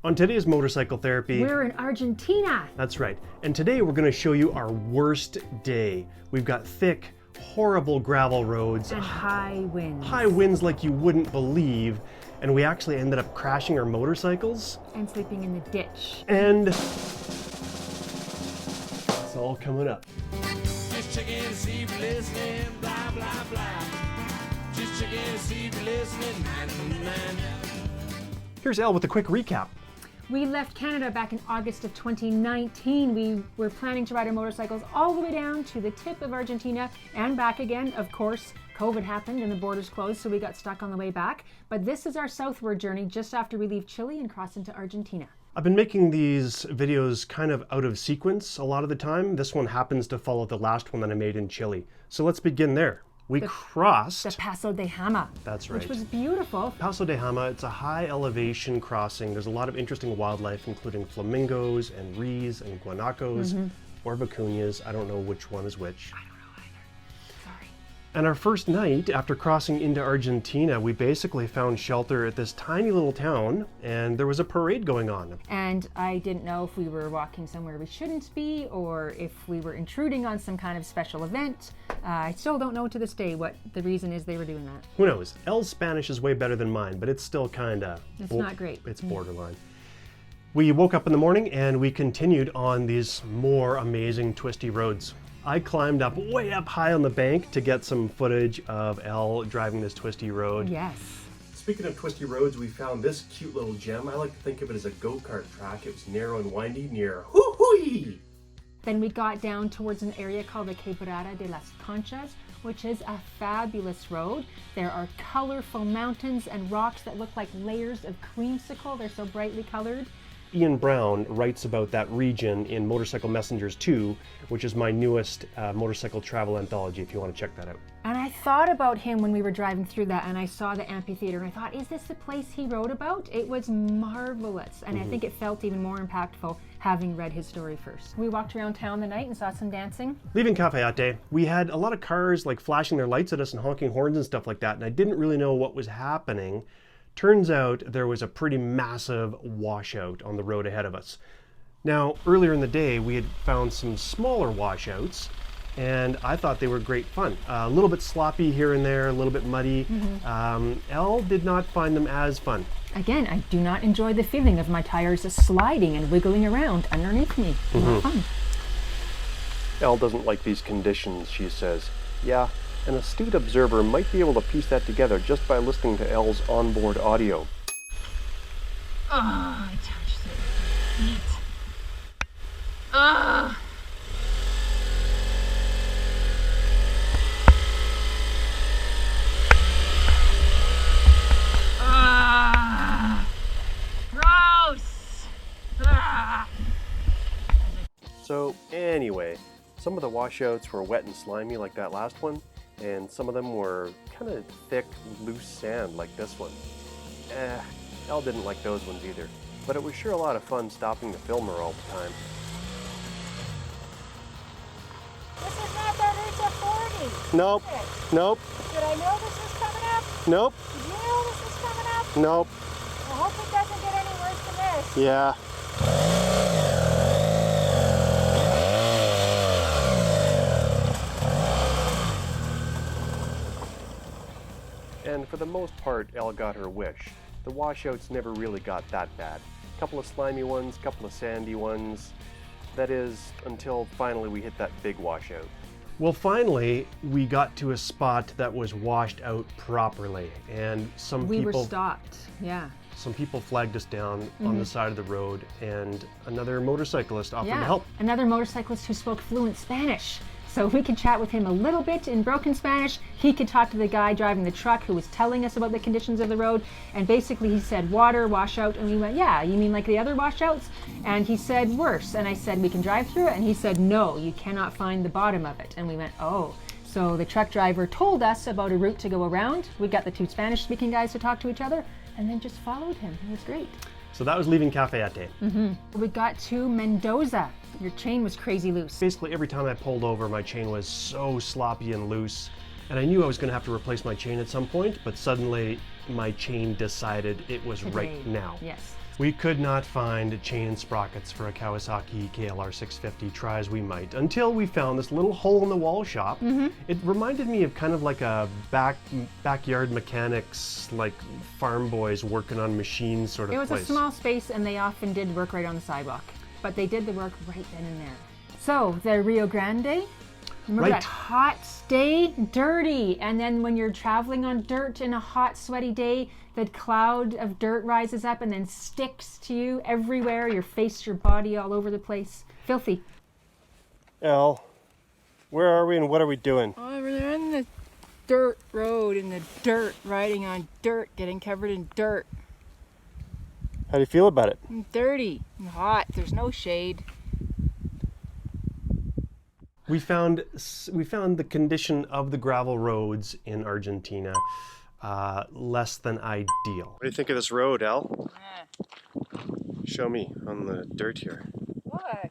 On today's Motorcycle Therapy, we're in Argentina. That's right. And today we're going to show you our worst day. We've got thick, horrible gravel roads. And high winds. High winds like you wouldn't believe. And we actually ended up crashing our motorcycles. And sleeping in the ditch. And it's all coming up. Just checking to see if you're listening, blah, blah, blah. Just checking to see if you're listening, man. Here's Elle with a quick recap. We left Canada back in August of 2019. We were planning to ride our motorcycles all the way down to the tip of Argentina and back again. Of course, COVID happened and the borders closed, so we got stuck on the way back. But this is our southward journey just after we leave Chile and cross into Argentina. I've been making these videos kind of out of sequence a lot of the time. This one happens to follow the last one that I made in Chile. So let's begin there. We crossed the Paso de Jama. That's right. Which was beautiful. Paso de Jama, it's a high elevation crossing. There's a lot of interesting wildlife, including flamingos and rhees and guanacos or vicuñas. I don't know which one is which. I don't know either. Sorry. And our first night after crossing into Argentina, we basically found shelter at this tiny little town, and there was a parade going on. And I didn't know if we were walking somewhere we shouldn't be, or if we were intruding on some kind of special event. I still don't know to this day what the reason is they were doing that. Who knows? Elle's Spanish is way better than mine, but it's still kind of... It's not great. It's borderline. We woke up in the morning and we continued on these more amazing twisty roads. I climbed up way up high on the bank to get some footage of Elle driving this twisty road. Yes. Speaking of twisty roads, we found this cute little gem. I like to think of it as a go-kart track. It was narrow and windy near Jujuy. Then we got down towards an area called the Quebrada de las Conchas, which is a fabulous road. There are colorful mountains and rocks that look like layers of creamsicle. They're so brightly colored. Ian Brown writes about that region in Motorcycle Messengers 2, which is my newest motorcycle travel anthology, if you want to check that out. And I thought about him when we were driving through that, and I saw the amphitheater, and I thought, is this the place he wrote about? It was marvelous, and I think it felt even more impactful having read his story first. We walked around town the night and saw some dancing. Leaving Cafayate, we had a lot of cars like flashing their lights at us and honking horns and stuff like that, and I didn't really know what was happening. Turns out there was a pretty massive washout on the road ahead of us. Now, earlier in the day, we had found some smaller washouts, and I thought they were great fun. A little bit sloppy here and there, a little bit muddy. Elle did not find them as fun. Again, I do not enjoy the feeling of my tires sliding and wiggling around underneath me. Not fun. Elle doesn't like these conditions, she says. Yeah, an astute observer might be able to piece that together just by listening to Elle's onboard audio. Oh, I touched it. Ah. Gross. Ah. So anyway, some of the washouts were wet and slimy like that last one, and some of them were kind of thick, loose sand like this one. Elle didn't like those ones either, but it was sure a lot of fun stopping to film her all the time. This is not that Route 40. Nope, nope, Did I know this was coming up? nope, Did you know this was coming up? nope, I hope it doesn't get any worse than this. yeah. And for the most part, Elle got her wish. The washouts never really got that bad. A couple of slimy ones, a couple of sandy ones. That is, until finally we hit that big washout. Well, finally, we got to a spot that was washed out properly, and We were stopped, yeah. some people flagged us down on the side of the road, and another motorcyclist offered to Yeah, help. another motorcyclist who spoke fluent Spanish. So we could chat with him a little bit in broken Spanish. He could talk to the guy driving the truck who was telling us about the conditions of the road. And basically he said, water, washout. And we went, yeah, you mean like the other washouts? And he said, worse. And I said, we can drive through it? And he said, no, you cannot find the bottom of it. And we went, oh. So the truck driver told us about a route to go around. We got the two Spanish speaking guys to talk to each other and then just followed him. It was great. So that was leaving Cafayate. We got to Mendoza. Your chain was crazy loose. Basically every time I pulled over, my chain was so sloppy and loose, and I knew I was going to have to replace my chain at some point, but suddenly my chain decided it was right now. Yes. We could not find chain and sprockets for a Kawasaki KLR 650, try as we might, until we found this little hole in the wall shop. It reminded me of kind of like a backyard mechanics, like farm boys working on machines sort of place. It was a small space and they often did work right on the sidewalk, but they did the work right then and there. So the Rio Grande, remember that hot day? Dirty. And then when you're traveling on dirt in a hot, sweaty day, the cloud of dirt rises up and then sticks to you everywhere, your face, your body, all over the place. Filthy. Elle, where are we and what are we doing? Oh, we're on the dirt road in the dirt, riding on dirt, getting covered in dirt. How do you feel about it? Dirty and hot. There's no shade. We found the condition of the gravel roads in Argentina less than ideal. What do you think of this road, Elle? Show me on the dirt here. Look at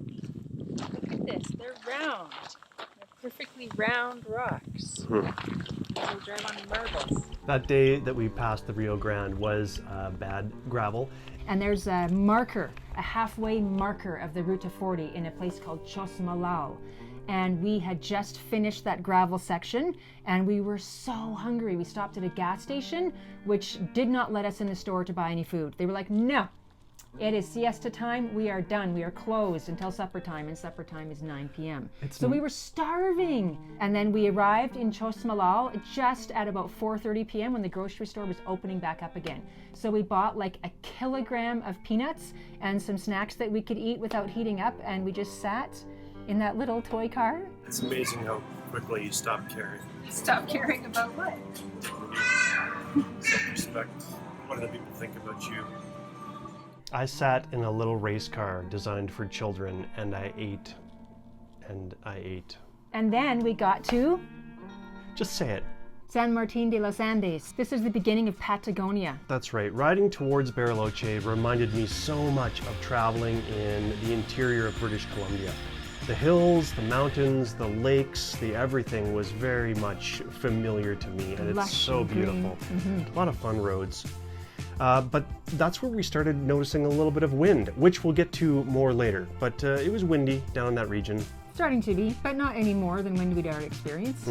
this. They're round. They're perfectly round rocks. We drive on marbles. That day that we passed the Rio Grande was bad gravel. And there's a marker, a halfway marker of the Ruta 40 in a place called Chosmalal. And we had just finished that gravel section and we were so hungry. We stopped at a gas station, which did not let us in the store to buy any food. They were like, no, it is siesta time. We are done. We are closed until supper time, and supper time is 9 p.m. So we were starving. And then we arrived in Chosmalal just at about 4:30 p.m. when the grocery store was opening back up again. So we bought like a kilogram of peanuts and some snacks that we could eat without heating up, and we just sat in that little toy car. It's amazing how quickly you stop caring. Stop caring about what? Self-respect. What do the people think about you? I sat in a little race car designed for children and I ate. And I ate. And then we got to Just say it. San Martin de los Andes. This is the beginning of Patagonia. That's right. Riding towards Bariloche reminded me so much of traveling in the interior of British Columbia. The hills, the mountains, the lakes, the everything was very much familiar to me, and it's Lush so and green. beautiful. A lot of fun roads. But that's where we started noticing a little bit of wind, which we'll get to more later. But it was windy down in that region. Starting to be, but not any more than when we'd already experienced.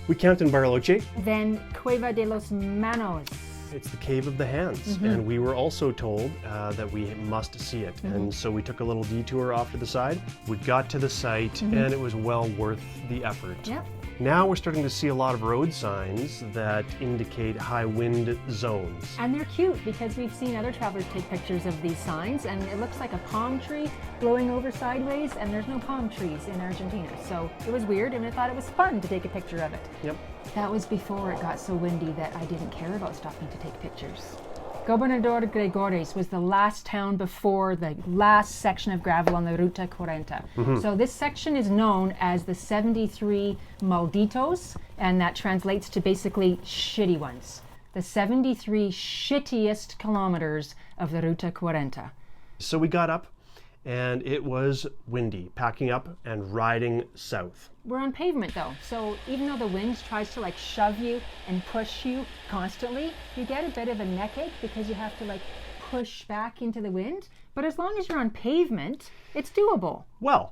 We camped in Bariloche. Then Cueva de los Manos. It's the Cave of the Hands, and we were also told that we must see it. And so we took a little detour off to the side. We got to the site, and it was well worth the effort. Yep. Now we're starting to see a lot of road signs that indicate high wind zones. And they're cute because we've seen other travelers take pictures of these signs, and it looks like a palm tree blowing over sideways, and there's no palm trees in Argentina. So it was weird, and I thought it was fun to take a picture of it. Yep. That was before it got so windy that I didn't care about stopping to take pictures. Gobernador Gregores was the last town before the last section of gravel on the Ruta 40. So this section is known as the 73 Malditos, and that translates to basically shitty ones. The 73 shittiest kilometers of the Ruta 40. So we got up, and it was windy, packing up and riding south. We're on pavement though, so even though the wind tries to like shove you and push you constantly, you get a bit of a neck ache because you have to like push back into the wind. But as long as you're on pavement, it's doable. Well,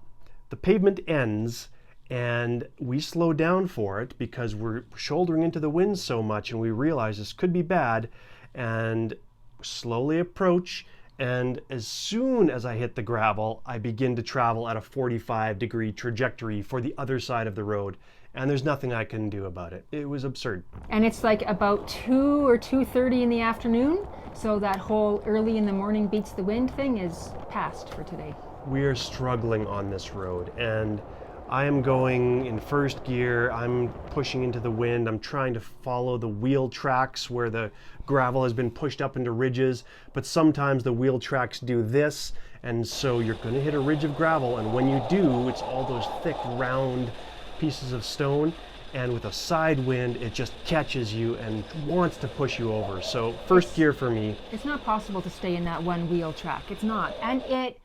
the pavement ends, and we slow down for it because we're shouldering into the wind so much, and we realize this could be bad, and slowly approach. And as soon as I hit the gravel, I begin to travel at a 45-degree trajectory for the other side of the road. And there's nothing I can do about it. It was absurd. And it's like about 2 or 2:30 in the afternoon. So that whole early in the morning beats the wind thing is past for today. We are struggling on this road, and I am going in first gear. I'm pushing into the wind. I'm trying to follow the wheel tracks where the gravel has been pushed up into ridges, but sometimes the wheel tracks do this, and so you're going to hit a ridge of gravel, and when you do, it's all those thick, round pieces of stone, and with a side wind, it just catches you and wants to push you over. So first gear for me. It's not possible to stay in that one wheel track. It's not. And it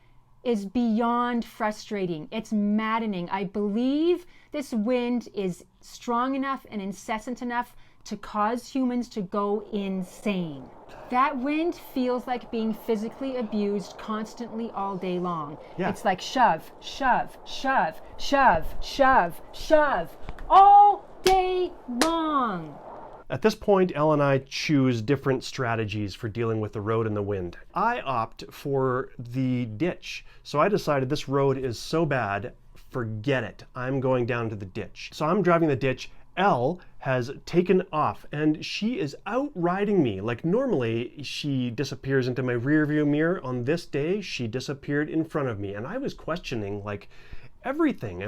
is beyond frustrating. It's maddening. I believe this wind is strong enough and incessant enough to cause humans to go insane. That wind feels like being physically abused constantly all day long. Yeah. It's like shove, shove, shove, shove, shove, shove, all day long. At this point, Elle and I choose different strategies for dealing with the road and the wind. I opt for the ditch. So I decided this road is so bad, forget it. I'm going down to the ditch. So I'm driving the ditch. Elle has taken off and she is out riding me. Like normally she disappears into my rear view mirror. On this day, she disappeared in front of me. And I was questioning like everything.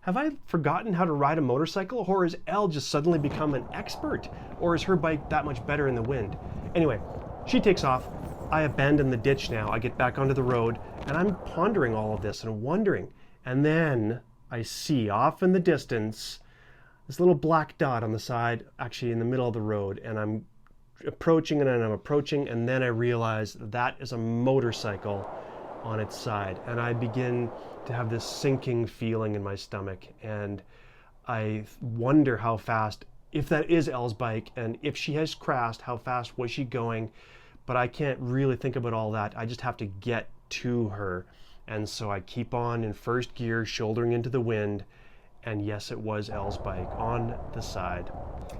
Have I forgotten how to ride a motorcycle, or has Elle just suddenly become an expert? Or is her bike that much better in the wind? Anyway, she takes off. I abandon the ditch now. I get back onto the road and I'm pondering all of this and wondering. And then I see off in the distance this little black dot on the side, actually in the middle of the road, and I'm approaching and then I realize that is a motorcycle on its side, and I begin to have this sinking feeling in my stomach, and I wonder how fast, if that is Elle's bike, and if she has crashed, how fast was she going? But I can't really think about all that. I just have to get to her, and so I keep on in first gear, shouldering into the wind, and yes, it was Elle's bike on the side.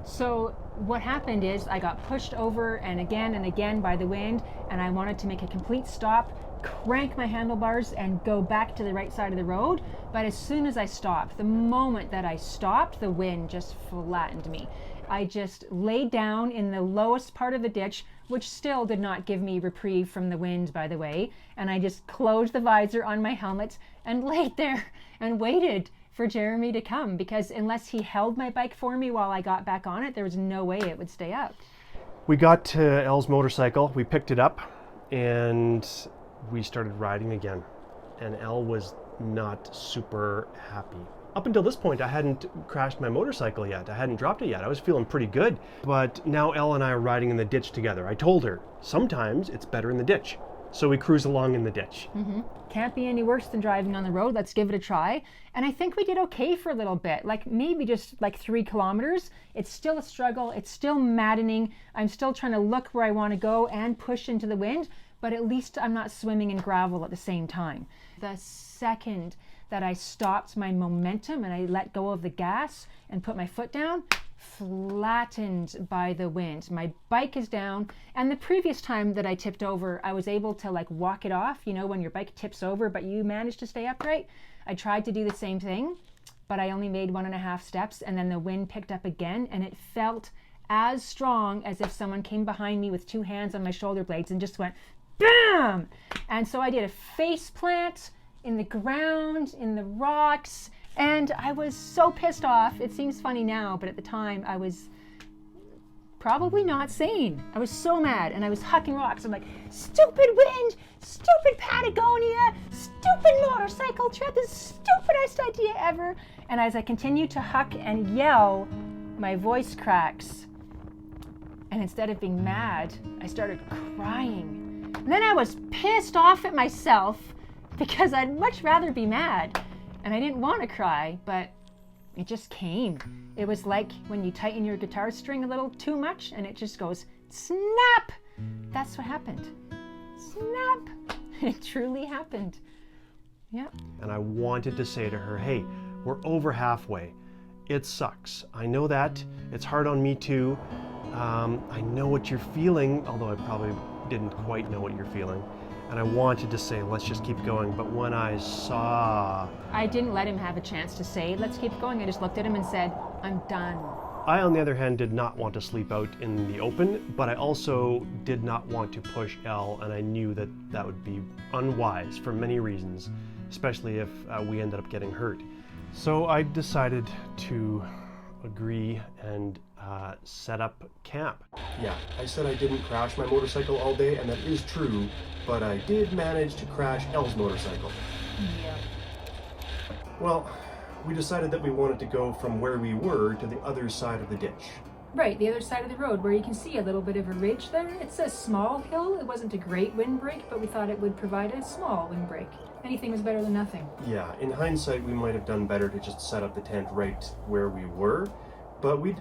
So what happened is I got pushed over and again by the wind, and I wanted to make a complete stop, crank my handlebars and go back to the right side of the road. But as soon as I stopped, the moment that I stopped, the wind just flattened me. I just laid down in the lowest part of the ditch, which still did not give me reprieve from the wind, by the way. And I just closed the visor on my helmet and laid there and waited for Jeremy to come, because unless he held my bike for me while I got back on it, there was no way it would stay up. We got to Elle's motorcycle, we picked it up, and we started riding again. And Elle was not super happy. Up until this point, I hadn't crashed my motorcycle yet. I hadn't dropped it yet. I was feeling pretty good. But now Elle and I are riding in the ditch together. I told her, sometimes it's better in the ditch. So we cruise along in the ditch. Can't be any worse than driving on the road. Let's give it a try. And I think we did okay for a little bit, like maybe just like 3 kilometers. It's still a struggle. It's still maddening. I'm still trying to look where I want to go and push into the wind, but at least I'm not swimming in gravel at the same time. The second that I stopped my momentum and I let go of the gas and put my foot down, flattened by the wind. My bike is down, and the previous time that I tipped over, I was able to like walk it off, you know, when your bike tips over but you manage to stay upright. I tried to do the same thing, but I only made 1.5 steps, and then the wind picked up again, and it felt as strong as if someone came behind me with 2 hands on my shoulder blades and just went BAM! And so I did a face plant in the ground, in the rocks, and I was so pissed off. It seems funny now, but at the time I was probably not sane. I was so mad, and I was hucking rocks. I'm like, stupid wind, stupid Patagonia, stupid motorcycle trip, the stupidest idea ever. And as I continue to huck and yell, my voice cracks. And instead of being mad, I started crying. And then I was pissed off at myself because I'd much rather be mad. And I didn't want to cry, but it just came. It was like when you tighten your guitar string a little too much and it just goes snap. That's what happened. Snap. It truly happened. Yeah. And I wanted to say to her, hey, we're over halfway. It sucks. I know that. It's hard on me too. I know what you're feeling, although I probably didn't quite know what you're feeling. And I wanted to say, let's just keep going. But when I saw... I didn't let him have a chance to say, let's keep going. I just looked at him and said, I'm done. I, on the other hand, did not want to sleep out in the open, but I also did not want to push Elle, and I knew that that would be unwise for many reasons, especially if we ended up getting hurt. So I decided to agree and set up camp. Yeah, I said I didn't crash my motorcycle all day, and that is true, but I did manage to crash Elle's motorcycle. Yeah. Well, we decided that we wanted to go from where we were to the other side of the ditch. Right, the other side of the road where you can see a little bit of a ridge there. It's a small hill. It wasn't a great windbreak, but we thought it would provide a small windbreak. Anything was better than nothing. Yeah, in hindsight, we might have done better to just set up the tent right where we were, But we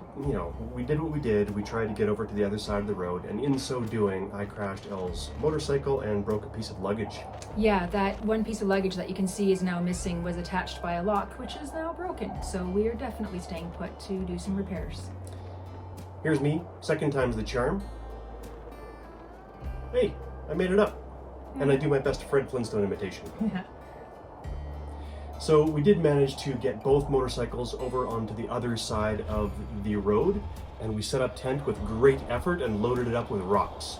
did what we did. We tried to get over to the other side of the road, and in so doing, I crashed Elle's motorcycle and broke a piece of luggage. Yeah, that one piece of luggage that you can see is now missing was attached by a lock, which is now broken. So we are definitely staying put to do some repairs. Here's me, second time's the charm. Hey, I made it up. And I do my best Fred Flintstone imitation. Yeah. So we did manage to get both motorcycles over onto the other side of the road, and we set up tent with great effort and loaded it up with rocks.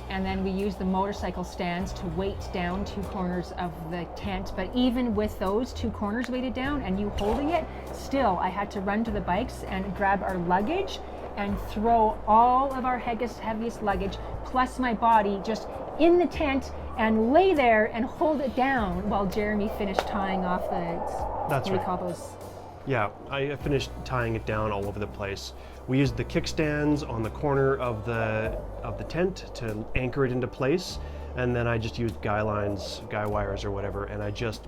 And then we used the motorcycle stands to weight down 2 corners of the tent. But even with those 2 corners weighted down and you holding it, still I had to run to the bikes and grab our luggage and throw all of our heaviest luggage plus my body just in the tent and lay there and hold it down while Jeremy finished tying off the, That's what do you right. call those? Yeah, I finished tying it down all over the place. We used the kickstands on the corner of the tent to anchor it into place, and then I just used guy wires or whatever, and I just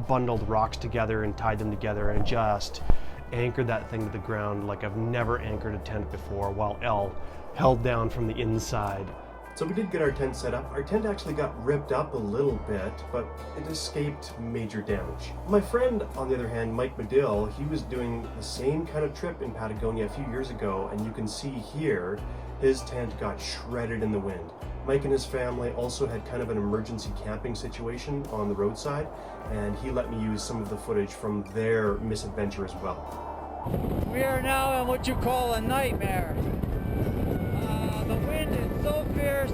bundled rocks together and tied them together and just anchored that thing to the ground like I've never anchored a tent before, while Elle held down from the inside. So we did get our tent set up. Our tent actually got ripped up a little bit, but it escaped major damage. My friend, on the other hand, Mike Medill, he was doing the same kind of trip in Patagonia a few years ago, and you can see here, his tent got shredded in the wind. Mike and his family also had kind of an emergency camping situation on the roadside, and he let me use some of the footage from their misadventure as well. We are now in what you call a nightmare. The wind is so fierce,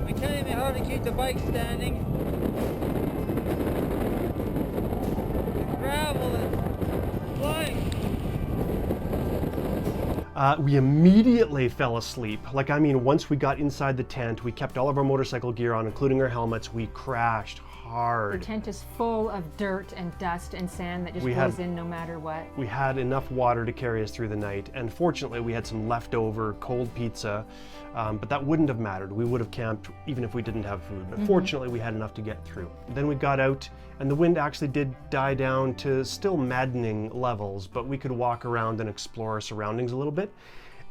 we can't even hardly keep the bike standing. The gravel is flying. We immediately fell asleep. Once we got inside the tent, we kept all of our motorcycle gear on, including our helmets. We crashed hard. The tent is full of dirt and dust and sand that just goes in no matter what. We had enough water to carry us through the night, and fortunately we had some leftover cold pizza, but that wouldn't have mattered. We would have camped even if we didn't have food, but fortunately we had enough to get through. Then we got out, and the wind actually did die down to still maddening levels, but we could walk around and explore our surroundings a little bit.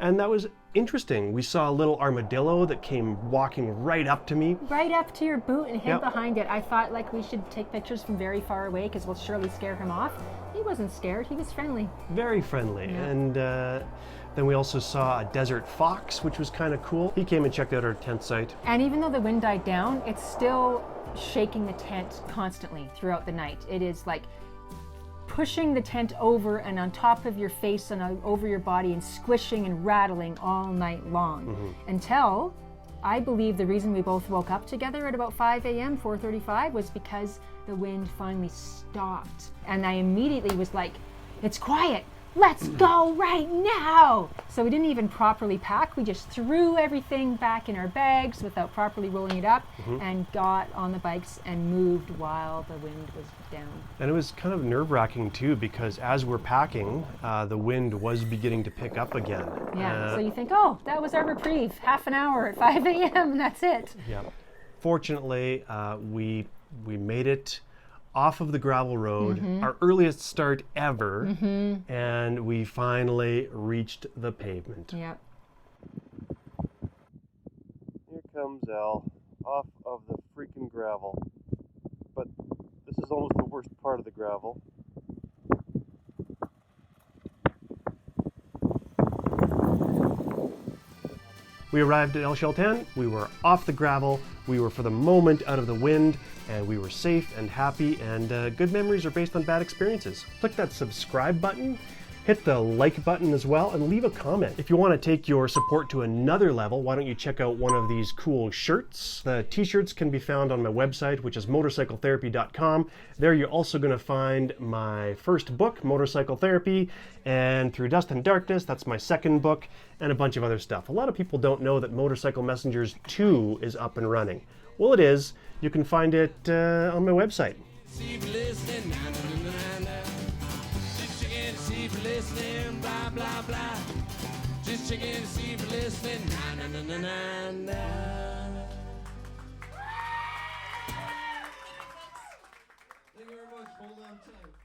And that was interesting. We saw a little armadillo that came walking right up to me. Right up to your boot and hid behind it. I thought we should take pictures from very far away because we'll surely scare him off. He wasn't scared, he was friendly. Very friendly. Yeah. And then we also saw a desert fox, which was kind of cool. He came and checked out our tent site. And even though the wind died down, it's still shaking the tent constantly throughout the night. It is like pushing the tent over and on top of your face and over your body and squishing and rattling all night long. Until I believe the reason we both woke up together at about 5 a.m., 4:35, was because the wind finally stopped. And I immediately was like, it's quiet. Let's go right now. So we didn't even properly pack. We just threw everything back in our bags without properly rolling it up and got on the bikes and moved while the wind was down. And it was kind of nerve-wracking too, because as we're packing, the wind was beginning to pick up again. Yeah, so you think, oh, that was our reprieve, half an hour at 5 a.m. and that's it. Yeah. Fortunately, we made it off of the gravel road, our earliest start ever, and we finally reached the pavement. Yep. Here comes Elle, off of the freaking gravel. But this is almost the worst part of the gravel. We arrived at El Chaltén, we were off the gravel, we were for the moment out of the wind, and we were safe and happy, and good memories are based on bad experiences. Click that subscribe button, hit the like button as well, and leave a comment. If you want to take your support to another level, why don't you check out one of these cool shirts. The t-shirts can be found on my website, which is motorcycletherapy.com. There you're also going to find my first book, Motorcycle Therapy, and Through Dust and Darkness, that's my second book, and a bunch of other stuff. A lot of people don't know that Motorcycle Messengers 2 is up and running. Well, it is. You can find it on my website. See if you're listening, nah, nah, nah, nah, nah. Just checking to see if you're listening, blah, blah, blah. Just checking to see if you're listening, nah, nah, nah, nah, nah, nah. Thank you very much. Hold on tight.